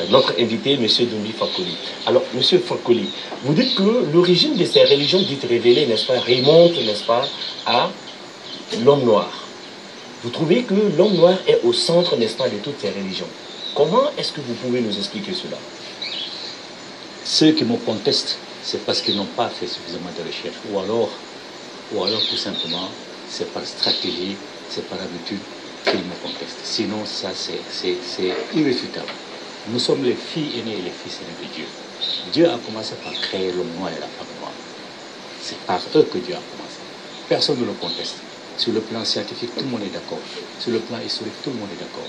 notre invité, M. Doumli Fakoli. Alors, M. Fakoli, vous dites que l'origine de ces religions dites révélées, n'est-ce pas, remonte, n'est-ce pas, à l'homme noir. Vous trouvez que l'homme noir est au centre, n'est-ce pas, de toutes ces religions. Comment est-ce que vous pouvez nous expliquer cela? Ceux qui me contestent, c'est parce qu'ils n'ont pas fait suffisamment de recherche. Ou alors tout simplement, c'est par stratégie, c'est par habitude qu'ils me contestent. Sinon, ça, c'est irréfutable. Nous sommes les filles aînées et les fils aînés de Dieu. Dieu a commencé par créer l'homme noir et la femme noire. C'est par eux que Dieu a commencé. Personne ne le conteste. Sur le plan scientifique, tout le monde est d'accord. Sur le plan historique, tout le monde est d'accord.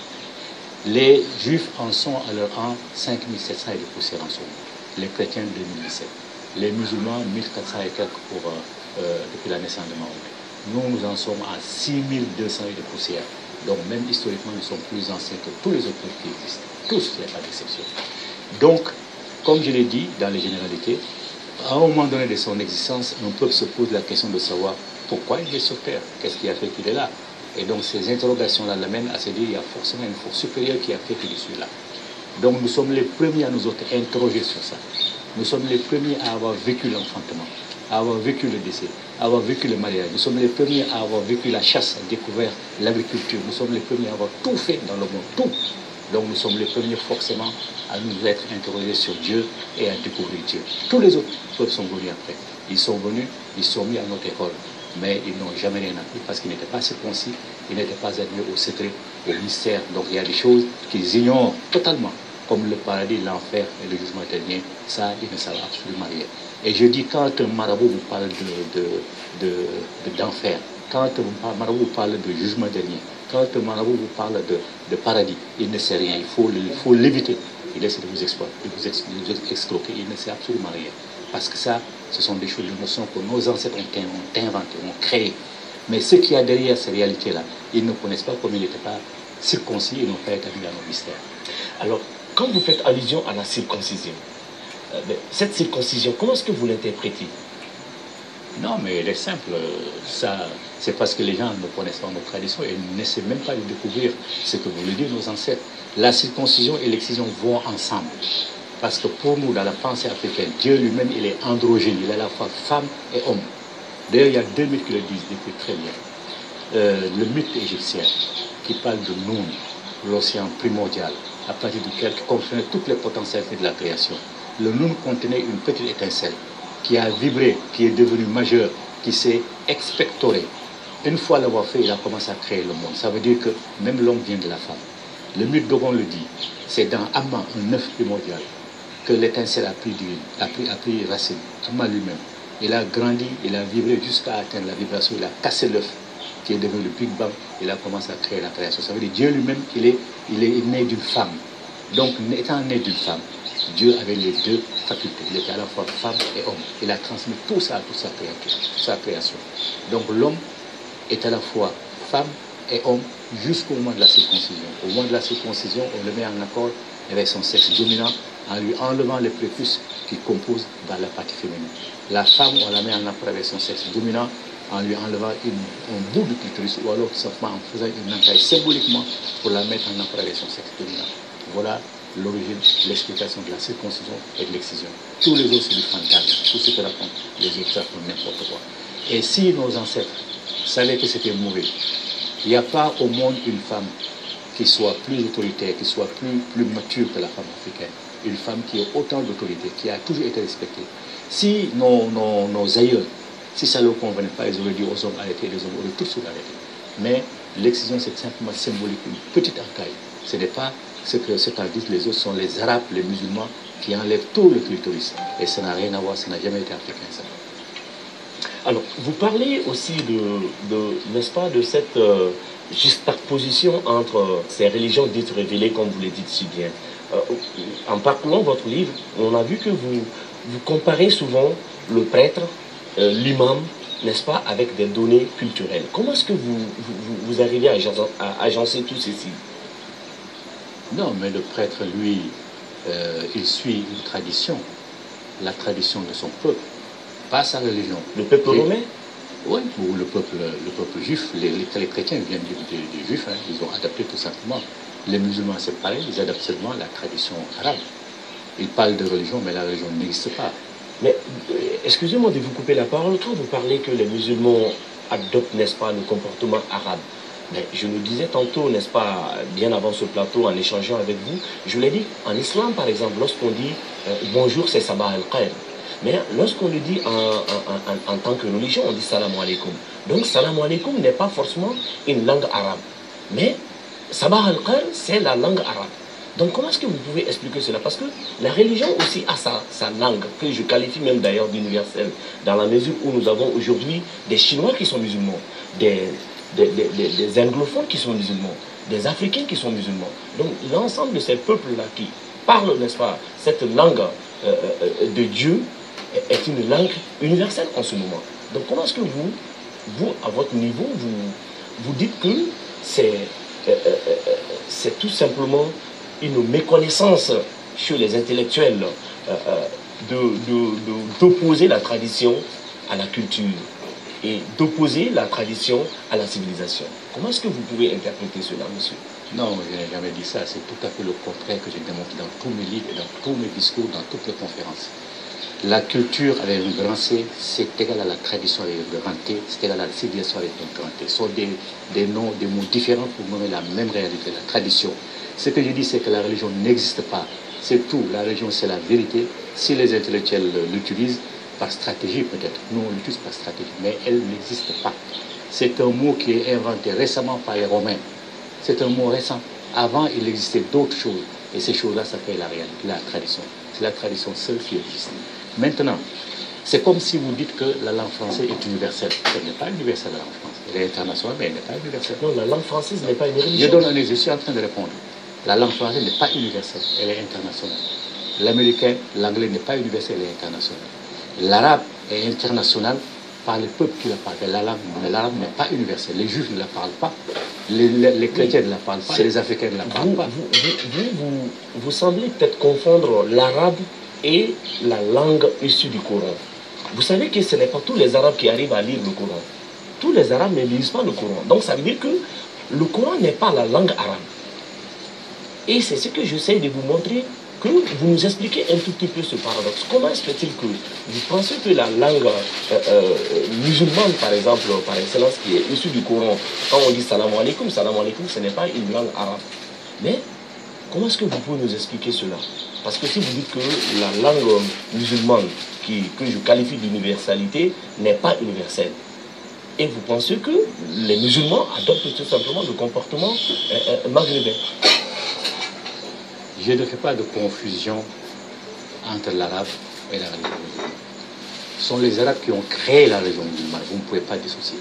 Les Juifs en sont à leur an 5700 et de poussière en sont. Les chrétiens 2017. Les musulmans 1400 et quelques depuis la naissance de Mahomet. Nous en sommes à 6200 et de poussière. Donc même historiquement, nous sommes plus anciens que tous les autres peuples qui existent. Tous, il n'y a pas d'exception. Donc, comme je l'ai dit dans les généralités, à un moment donné de son existence, un peuple se pose la question de savoir pourquoi il est sur Terre, qu'est-ce qui a fait qu'il est là. Et donc ces interrogations-là l'amènent à se dire qu'il y a forcément une force supérieure qui a fait qu'il est là. Donc nous sommes les premiers à nous autres interroger sur ça. Nous sommes les premiers à avoir vécu l'enfantement, à avoir vécu le décès, à avoir vécu le mariage. Nous sommes les premiers à avoir vécu la chasse, à découvert l'agriculture. Nous sommes les premiers à avoir tout fait dans le monde, tout. Donc nous sommes les premiers forcément à nous être interrogés sur Dieu et à découvrir Dieu. Tous les autres peuples sont venus après. Ils sont venus, ils sont mis à notre école. Mais ils n'ont jamais rien appris parce qu'ils n'étaient pas circoncis, ils n'étaient pas admis au secret, au mystère. Donc il y a des choses qu'ils ignorent totalement, comme le paradis, l'enfer et le jugement dernier. Ça, ils ne savent absolument rien. Et je dis, quand un marabout vous parle d'enfer, quand un marabout vous parle de jugement dernier, quand un marabout vous parle de paradis, il ne sait rien, il faut l'éviter. Il essaie de vous exploiter, de vous escroquer, il ne sait absolument rien. Parce que ça, ce sont des choses, des notions que nos ancêtres ont inventées, ont créées. Mais ce qu'il y a derrière ces réalités-là, ils ne connaissent pas, comme ils n'étaient pas circoncis, ils n'ont pas établi dans nos mystères. Alors, quand vous faites allusion à la circoncision, cette circoncision, comment est-ce que vous l'interprétez? Non, mais elle est simple. Ça, c'est parce que les gens ne connaissent pas nos traditions et n'essaient même pas de découvrir ce que voulaient dire nos ancêtres. La circoncision et l'excision vont ensemble. Parce que pour nous, dans la pensée africaine, Dieu lui-même, il est androgyne, il est à la fois femme et homme. D'ailleurs, il y a deux mythes qui le disent depuis très bien. Le mythe égyptien, qui parle de Noun, l'océan primordial, à partir duquel comprenait toutes les potentialités de la création. Le Noun contenait une petite étincelle qui a vibré, qui est devenue majeure, qui s'est expectorée. Une fois l'avoir fait, il a commencé à créer le monde. Ça veut dire que même l'homme vient de la femme. Le mythe Dogon le dit, c'est dans Amma, un œuf primordial, que l'étincelle a pris racine, Amma lui-même. Il a grandi, il a vibré jusqu'à atteindre la vibration, il a cassé l'œuf qui est devenu le Big Bang, il a commencé à créer la création. Ça veut dire Dieu lui-même, il est né d'une femme. Donc, étant né d'une femme, Dieu avait les deux facultés. Il était à la fois femme et homme. Il a transmis tout ça à toute sa création. Donc, l'homme est à la fois femme et homme jusqu'au moment de la circoncision. Au moment de la circoncision, on le met en accord avec son sexe dominant en lui enlevant les prépuces qui composent dans la partie féminine. La femme, on la met en accord avec son sexe dominant en lui enlevant un bout de clitoris ou alors tout simplement en faisant une entaille symboliquement pour la mettre en accord avec son sexe dominant. Voilà l'origine, l'explication de la circoncision et de l'excision. Tous les autres, c'est du fantasme. Tout ce que racontent les autres, ça pour n'importe quoi. Et si nos ancêtres savaient que c'était mauvais, il n'y a pas au monde une femme qui soit plus autoritaire, qui soit plus mature que la femme africaine. Une femme qui a autant d'autorité, qui a toujours été respectée. Si nos aïeux, si ça ne leur convenait pas, ils auraient dit aux hommes arrêtez, les hommes auraient tout de suite arrêté. Mais l'excision, c'est simplement symbolique, une petite entaille. Ce n'est pas ce qu'en disent les autres, sont les Arabes, les musulmans, qui enlèvent tout le clitoris. Et ça n'a rien à voir, ça n'a jamais été africain, ça. Alors, vous parlez aussi n'est-ce pas, de cette juxtaposition entre ces religions dites révélées, comme vous le dites si bien. En parcourant votre livre, on a vu que vous comparez souvent le prêtre, l'imam, n'est-ce pas, avec des données culturelles. Comment est-ce que vous arrivez à agencer tout ceci? Non, mais le prêtre, lui, il suit une tradition, la tradition de son peuple, pas sa religion. Le peuple romain? Oui, ou le peuple juif. Les chrétiens viennent des juifs, hein, ils ont adapté tout simplement. Les musulmans, c'est pareil, ils adaptent seulement la tradition arabe. Ils parlent de religion, mais la religion n'existe pas. Mais, excusez-moi de vous couper la parole, quand vous parlez que les musulmans adoptent, n'est-ce pas, le comportement arabe, mais je le disais tantôt, n'est-ce pas, bien avant ce plateau, en échangeant avec vous, je l'ai dit, en islam, par exemple, lorsqu'on dit bonjour, c'est sabah al-khair. Mais lorsqu'on le dit en tant que religion, on dit salam alaikum. Donc, salam alaikum n'est pas forcément une langue arabe. Mais sabah al-khair, c'est la langue arabe. Donc, comment est-ce que vous pouvez expliquer cela? Parce que la religion aussi a sa langue, que je qualifie même d'ailleurs d'universelle, dans la mesure où nous avons aujourd'hui des Chinois qui sont musulmans, des anglophones qui sont musulmans, des Africains qui sont musulmans. Donc, l'ensemble de ces peuples-là qui parlent, n'est-ce pas, cette langue de Dieu est une langue universelle en ce moment. Donc, comment est-ce que vous, à votre niveau, vous dites que c'est tout simplement une méconnaissance chez les intellectuels d'opposer la tradition à la culture et d'opposer la tradition à la civilisation? Comment est-ce que vous pouvez interpréter cela, monsieur? Non, je n'ai jamais dit ça. C'est tout à fait le contraire que j'ai démontré dans tous mes livres, et dans tous mes discours, dans toutes les conférences. La culture avec un grand C, c'est égal à la tradition avec un grand T, c'est égal à la civilisation avec un grand T. Ce sont des noms, des mots différents pour nommer la même réalité, la tradition. Ce que je dis, c'est que la religion n'existe pas. C'est tout. La religion, c'est la vérité. Si les intellectuels l'utilisent, par stratégie peut-être. Nous, on l'utilise par stratégie, mais elle n'existe pas. C'est un mot qui est inventé récemment par les Romains. C'est un mot récent. Avant, il existait d'autres choses. Et ces choses-là s'appellent la tradition. C'est la tradition seule qui existe. Maintenant, c'est comme si vous dites que la langue française est universelle. Elle n'est pas universelle, la langue française. Elle est internationale, mais elle n'est pas universelle. Non, la langue française n'est pas une religion. Je donne un exemple, je suis en train de répondre. La langue française n'est pas universelle, elle est internationale. L'américain, l'anglais n'est pas universel, elle est internationale. L'arabe est international par les peuples qui la parlent. Mais l'arabe n'est pas universel. Les juifs ne la parlent pas. Les chrétiens ne la parlent pas. Les africains ne la parlent pas. Vous semblez peut-être confondre l'arabe et la langue issue du Coran. Vous savez que ce n'est pas tous les arabes qui arrivent à lire le Coran. Tous les arabes ne lisent pas le Coran. Donc ça veut dire que le Coran n'est pas la langue arabe. Et c'est ce que j'essaie de vous montrer, que vous nous expliquez un tout petit peu ce paradoxe. Comment se fait-il que vous pensez que la langue musulmane, par exemple, par excellence, qui est issue du Coran, quand on dit salam alaikum, ce n'est pas une langue arabe. Mais comment est-ce que vous pouvez nous expliquer cela? Parce que si vous dites que la langue musulmane, que je qualifie d'universalité, n'est pas universelle, et vous pensez que les musulmans adoptent tout simplement le comportement maghrébin. Je ne fais pas de confusion entre l'arabe et la religion musulmane. sont les Arabes qui ont créé la religion musulmane. Vous ne pouvez pas dissocier.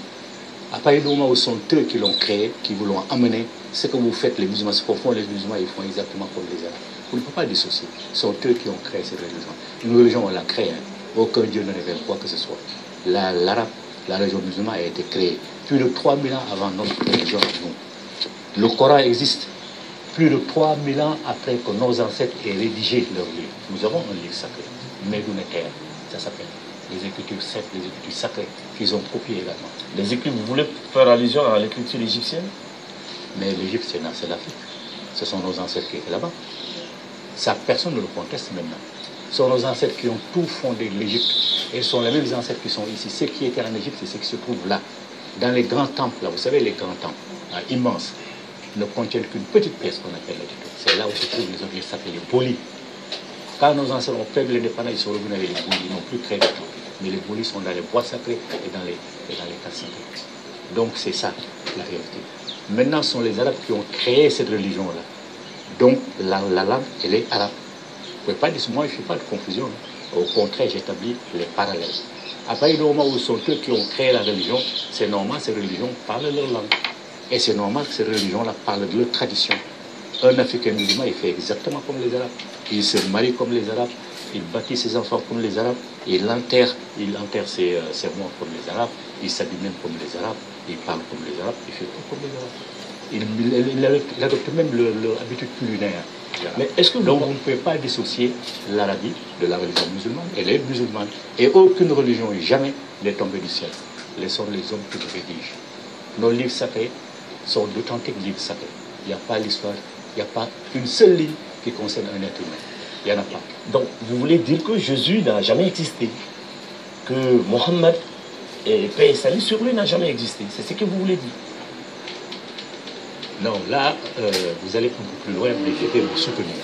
À partir du moment où sont eux qui l'ont créé, qui vous l'ont amené, ce que vous faites, les musulmans, ce qu'on font les musulmans, ils font exactement comme les Arabes. Vous ne pouvez pas dissocier. Ce sont eux qui ont créé cette religion. Une religion, on l'a créée. Hein. Aucun Dieu ne révèle quoi que ce soit. L'Arabe, la religion musulmane a été créée plus de 3000 ans avant notre religion. Le Coran existe plus de 3000 ans après que nos ancêtres aient rédigé leur livre. Nous avons un livre sacré, Medoune Terre, ça s'appelle. Les Écritures saintes, les Écritures sacrées, qu'ils ont copiées également. Les Écritures, vous voulez faire allusion à l'écriture égyptienne? Mais l'Égypte, c'est l'Afrique. Ce sont nos ancêtres qui étaient là-bas. Ça, personne ne le conteste maintenant. Ce sont nos ancêtres qui ont tout fondé l'Égypte. Et ce sont les mêmes ancêtres qui sont ici. Ceux qui étaient en Égypte, c'est ceux qui se trouvent là. Dans les grands temples, là, vous savez, les grands temples, là, immenses, ne contiennent qu'une petite pièce qu'on appelle l'Égypte. C'est là où se trouvent les objets sacrés, les bolis. Quand nos ancêtres ont perdu l'indépendance, ils sont revenus avec les bolis. Ils n'ont plus créé de temple. Mais les bolis sont dans les bois sacrés et dans les cases sacrées. Donc c'est ça, la réalité. Maintenant, ce sont les Arabes qui ont créé cette religion-là. Donc la langue, elle est arabe. Vous ne pouvez pas dire, moi je ne fais pas de confusion. Hein. Au contraire, j'établis les parallèles. À partir du moment où ce sont eux qui ont créé la religion, c'est normal, ces religions parlent leur langue. Et c'est normal que ces religions-là parlent de leur tradition. Un Africain musulman, il fait exactement comme les Arabes. Il se marie comme les Arabes, il bâtit ses enfants comme les Arabes, il enterre ses morts comme les Arabes, il s'habille même comme les Arabes, il parle comme les Arabes, il fait tout comme les Arabes. Il adopte même leur habitude culinaire. Mais est-ce que donc vous ne pouvez pas dissocier l'Arabie de la religion musulmane. Elle est musulmane. Et aucune religion jamais n'est tombée du ciel. Ce sont les hommes qui le rédigent. Nos livres sacrés sont d'authentiques livres sacrés. Il n'y a pas l'histoire, il n'y a pas une seule ligne qui concerne un être humain. Il n'y en a pas. Donc vous voulez dire que Jésus n'a jamais existé, que Mohammed, et paix et salut sur lui, n'a jamais existé. C'est ce que vous voulez dire? Non, là, vous allez un peu plus loin, mais je vais vous soutenir.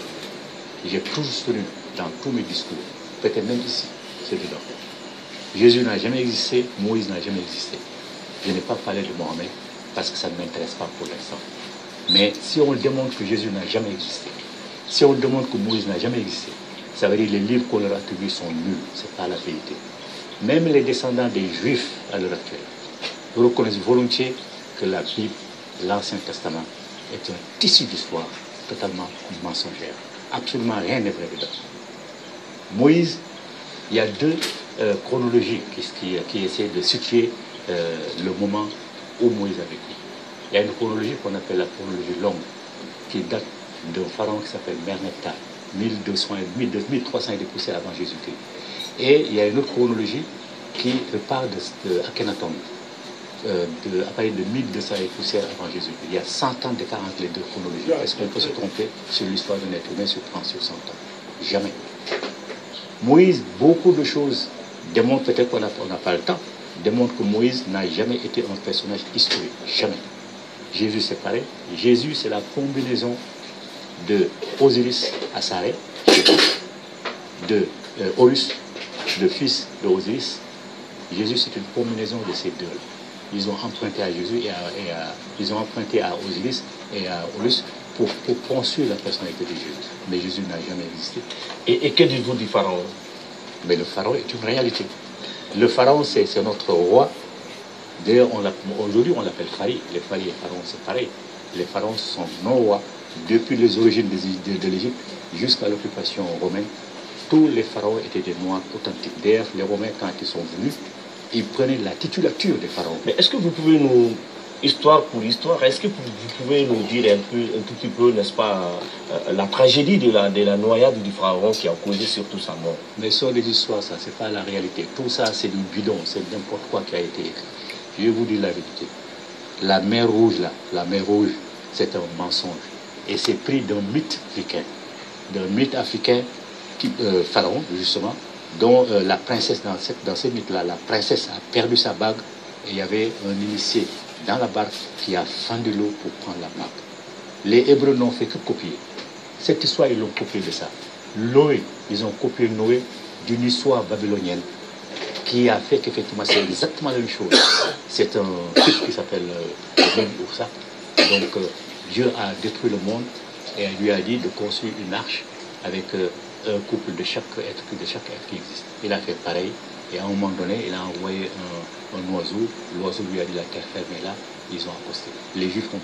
J'ai toujours soutenu dans tous mes discours, peut-être même ici, c'est dedans. Jésus n'a jamais existé, Moïse n'a jamais existé. Je n'ai pas parlé de Mohammed parce que ça ne m'intéresse pas pour l'instant. Mais si on démontre que Jésus n'a jamais existé, si on démontre que Moïse n'a jamais existé, ça veut dire que les livres qu'on leur attribue sont nuls, ce n'est pas la vérité. Même les descendants des Juifs à l'heure actuelle reconnaissent volontiers que la Bible, l'Ancien Testament, est un tissu d'histoire totalement mensongère. Absolument rien n'est vrai dedans. Moïse, il y a deux chronologies qui essaient de situer le moment où Moïse a vécu. Il y a une chronologie qu'on appelle la chronologie longue, qui date d'un pharaon qui s'appelle Merneptah, 1300 et des poussières avant Jésus-Christ. Et il y a une autre chronologie qui part de Akhenaton, à partir de 1200 et poussières avant Jésus-Christ. Il y a 100 ans d'écart entre les deux chronologies. Est-ce qu'on peut se tromper sur l'histoire d'un être humain sur 30, sur 100 ans? Jamais. Moïse, beaucoup de choses démontrent, peut-être qu'on n'a pas le temps, démontrent que Moïse n'a jamais été un personnage historique. Jamais. Jésus, c'est pareil. Jésus, c'est la combinaison de Osiris Asaré, de Horus, le fils de Osiris. Jésus, c'est une combinaison de ces deux. Ils ont emprunté à Jésus ils ont emprunté à Osiris et à Horus pour construire la personnalité de Jésus. Mais Jésus n'a jamais existé. Et que dites-vous du pharaon? Mais le pharaon est une réalité. Le pharaon, c'est notre roi. D'ailleurs, aujourd'hui, on l'appelle Phari. Les Phari et pharaons, c'est pareil. Les pharaons sont nos rois. Depuis les origines de l'Égypte jusqu'à l'occupation romaine, tous les pharaons étaient des noirs authentiques. D'ailleurs, les Romains, quand ils sont venus, ils prenaient la titulature des pharaons. Mais est-ce que vous pouvez nous, histoire pour histoire, est-ce que vous pouvez nous dire un tout petit peu, n'est-ce pas, la tragédie de la noyade du pharaon qui a causé surtout sa mort? Mais sur les histoires, ça, c'est pas la réalité. Tout ça, c'est du bidon, c'est n'importe quoi qui a été écrit. Je vais vous dire la vérité. La mer Rouge, là, la mer Rouge, c'est un mensonge. Et c'est pris d'un mythe africain, pharaon, justement, dont la princesse, dans ce mythe-là, la princesse a perdu sa bague et il y avait un initié dans la barque qui a fendu l'eau pour prendre la bague. Les Hébreux n'ont fait que copier. Cette histoire, ils l'ont copié de ça. Noé, ils ont copié Noé d'une histoire babylonienne qui a fait qu'effectivement, c'est exactement la même chose. C'est un type qui s'appelle Ursa. Donc, Dieu a détruit le monde et lui a dit de construire une arche avec un couple de chaque être qui existe. Il a fait pareil Et à un moment donné, il a envoyé un oiseau. L'oiseau lui a dit la terre ferme est là. Ils ont accosté. Les Juifs ont